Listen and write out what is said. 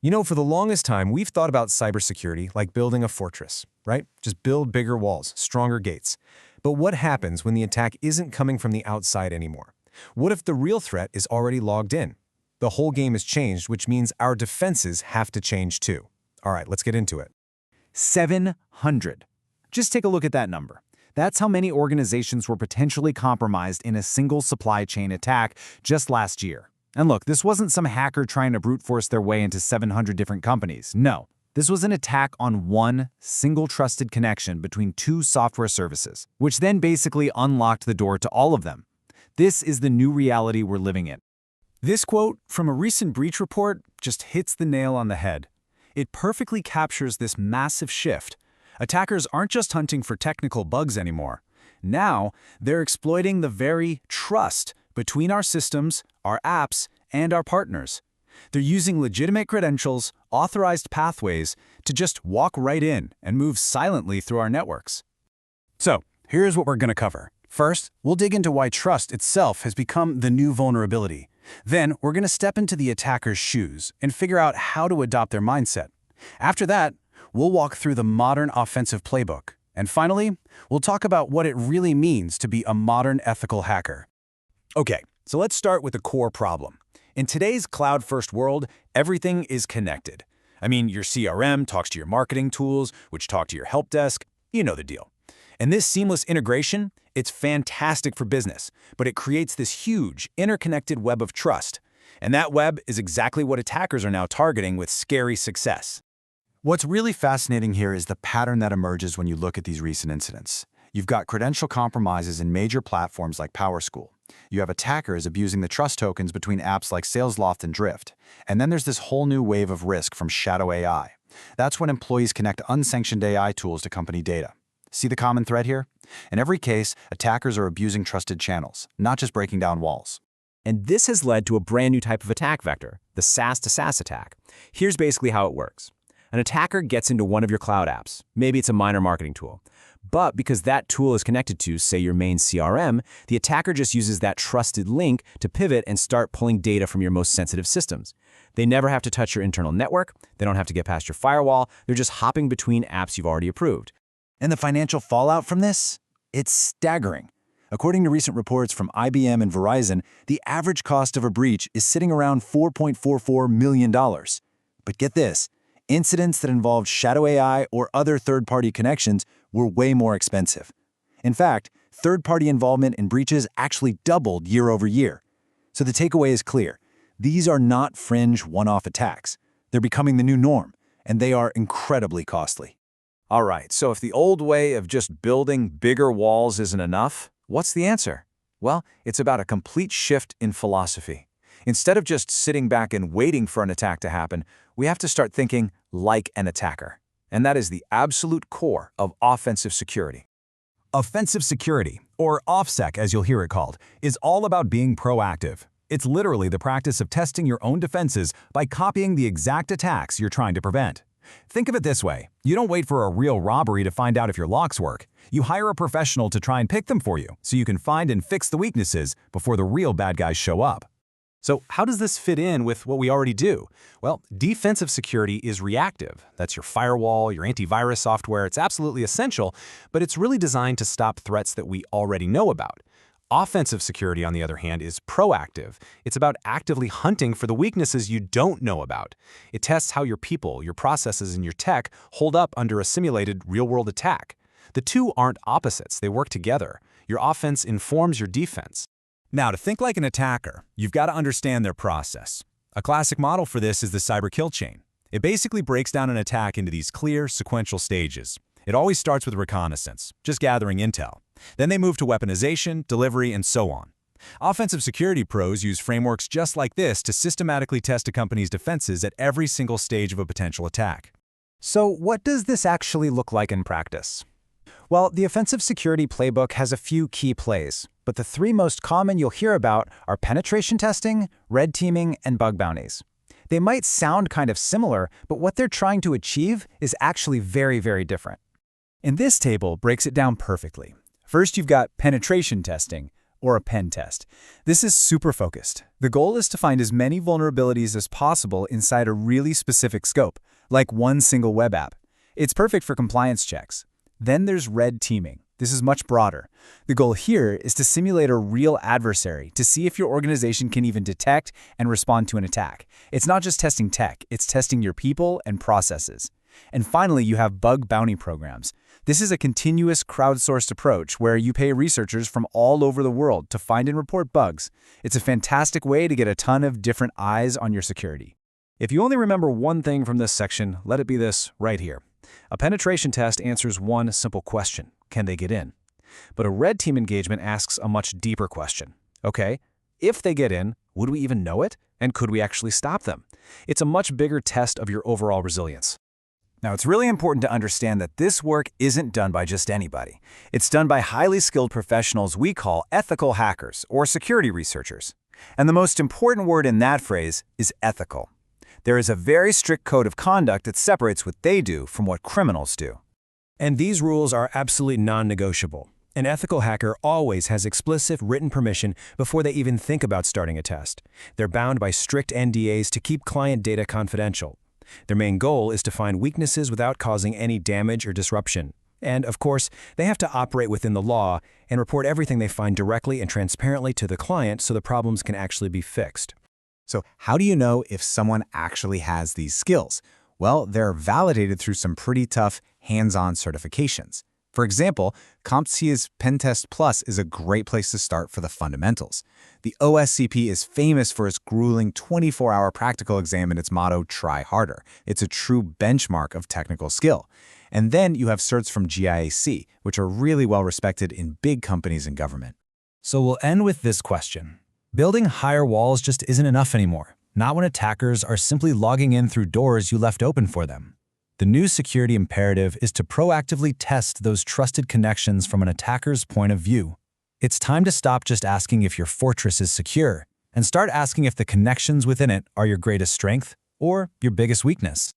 You know, for the longest time, we've thought about cybersecurity like building a fortress, right? Just build bigger walls, stronger gates. But what happens when the attack isn't coming from the outside anymore? What if the real threat is already logged in? The whole game has changed, which means our defenses have to change too. All right, let's get into it. 700. Just take a look at that number. That's how many organizations were potentially compromised in a single supply chain attack just last year. And look, this wasn't some hacker trying to brute force their way into 700 different companies. No, this was an attack on one single trusted connection between two software services, which then basically unlocked the door to all of them. This is the new reality we're living in. This quote from a recent breach report just hits the nail on the head. It perfectly captures this massive shift. Attackers aren't just hunting for technical bugs anymore. Now, they're exploiting the very trust between our systems, our apps, and our partners. They're using legitimate credentials, authorized pathways, to just walk right in and move silently through our networks. So, here's what we're going to cover. First, we'll dig into why trust itself has become the new vulnerability. Then, we're going to step into the attacker's shoes and figure out how to adopt their mindset. After that, we'll walk through the modern offensive playbook. And finally, we'll talk about what it really means to be a modern ethical hacker. Okay, so let's start with the core problem. In today's cloud-first world, everything is connected. I mean, your CRM talks to your marketing tools, which talk to your help desk. You know the deal. And this seamless integration, it's fantastic for business, but it creates this huge, interconnected web of trust. And that web is exactly what attackers are now targeting with scary success. What's really fascinating here is the pattern that emerges when you look at these recent incidents. You've got credential compromises in major platforms like PowerSchool. You have attackers abusing the trust tokens between apps like SalesLoft and Drift. And then there's this whole new wave of risk from shadow AI. That's when employees connect unsanctioned AI tools to company data. See the common thread here? In every case, attackers are abusing trusted channels, not just breaking down walls. And this has led to a brand new type of attack vector, the SaaS to SaaS attack. Here's basically how it works. An attacker gets into one of your cloud apps. Maybe it's a minor marketing tool. But because that tool is connected to, say, your main CRM, the attacker just uses that trusted link to pivot and start pulling data from your most sensitive systems. They never have to touch your internal network. They don't have to get past your firewall. They're just hopping between apps you've already approved. And the financial fallout from this? It's staggering. According to recent reports from IBM and Verizon, the average cost of a breach is sitting around $4.44 million. But get this, incidents that involved shadow AI or other third-party connections were way more expensive. In fact, third-party involvement in breaches actually doubled year over year. So the takeaway is clear. These are not fringe one-off attacks. They're becoming the new norm, and they are incredibly costly. All right, so if the old way of just building bigger walls isn't enough, what's the answer? Well, it's about a complete shift in philosophy. Instead of just sitting back and waiting for an attack to happen, we have to start thinking like an attacker. And that is the absolute core of offensive security. Offensive security, or OffSec as you'll hear it called, is all about being proactive. It's literally the practice of testing your own defenses by copying the exact attacks you're trying to prevent. Think of it this way. You don't wait for a real robbery to find out if your locks work. You hire a professional to try and pick them for you so you can find and fix the weaknesses before the real bad guys show up. So how does this fit in with what we already do? Well, defensive security is reactive. That's your firewall, your antivirus software. It's absolutely essential, but it's really designed to stop threats that we already know about. Offensive security, on the other hand, is proactive. It's about actively hunting for the weaknesses you don't know about. It tests how your people, your processes, and your tech hold up under a simulated real-world attack. The two aren't opposites. They work together. Your offense informs your defense. Now, to think like an attacker, you've got to understand their process. A classic model for this is the cyber kill chain. It basically breaks down an attack into these clear, sequential stages. It always starts with reconnaissance, just gathering intel. Then they move to weaponization, delivery, and so on. Offensive security pros use frameworks just like this to systematically test a company's defenses at every single stage of a potential attack. So what does this actually look like in practice? Well, the offensive security playbook has a few key plays, but the three most common you'll hear about are penetration testing, red teaming, and bug bounties. They might sound kind of similar, but what they're trying to achieve is actually very, very different. And this table breaks it down perfectly. First, you've got penetration testing, or a pen test. This is super focused. The goal is to find as many vulnerabilities as possible inside a really specific scope, like one single web app. It's perfect for compliance checks. Then there's red teaming. This is much broader. The goal here is to simulate a real adversary to see if your organization can even detect and respond to an attack. It's not just testing tech, it's testing your people and processes. And finally, you have bug bounty programs. This is a continuous crowdsourced approach where you pay researchers from all over the world to find and report bugs. It's a fantastic way to get a ton of different eyes on your security. If you only remember one thing from this section, let it be this right here. A penetration test answers one simple question: can they get in? But a red team engagement asks a much deeper question. Okay, if they get in, would we even know it? And could we actually stop them? It's a much bigger test of your overall resilience. Now, it's really important to understand that this work isn't done by just anybody. It's done by highly skilled professionals we call ethical hackers or security researchers. And the most important word in that phrase is ethical. There is a very strict code of conduct that separates what they do from what criminals do. And these rules are absolutely non-negotiable. An ethical hacker always has explicit written permission before they even think about starting a test. They're bound by strict NDAs to keep client data confidential. Their main goal is to find weaknesses without causing any damage or disruption. And, of course, they have to operate within the law and report everything they find directly and transparently to the client so the problems can actually be fixed. So how do you know if someone actually has these skills? Well, they're validated through some pretty tough hands-on certifications. For example, CompTIA's Pentest Plus is a great place to start for the fundamentals. The OSCP is famous for its grueling 24-hour practical exam and its motto, try harder. It's a true benchmark of technical skill. And then you have certs from GIAC, which are really well respected in big companies and government. So we'll end with this question. Building higher walls just isn't enough anymore, not when attackers are simply logging in through doors you left open for them. The new security imperative is to proactively test those trusted connections from an attacker's point of view. It's time to stop just asking if your fortress is secure and start asking if the connections within it are your greatest strength or your biggest weakness.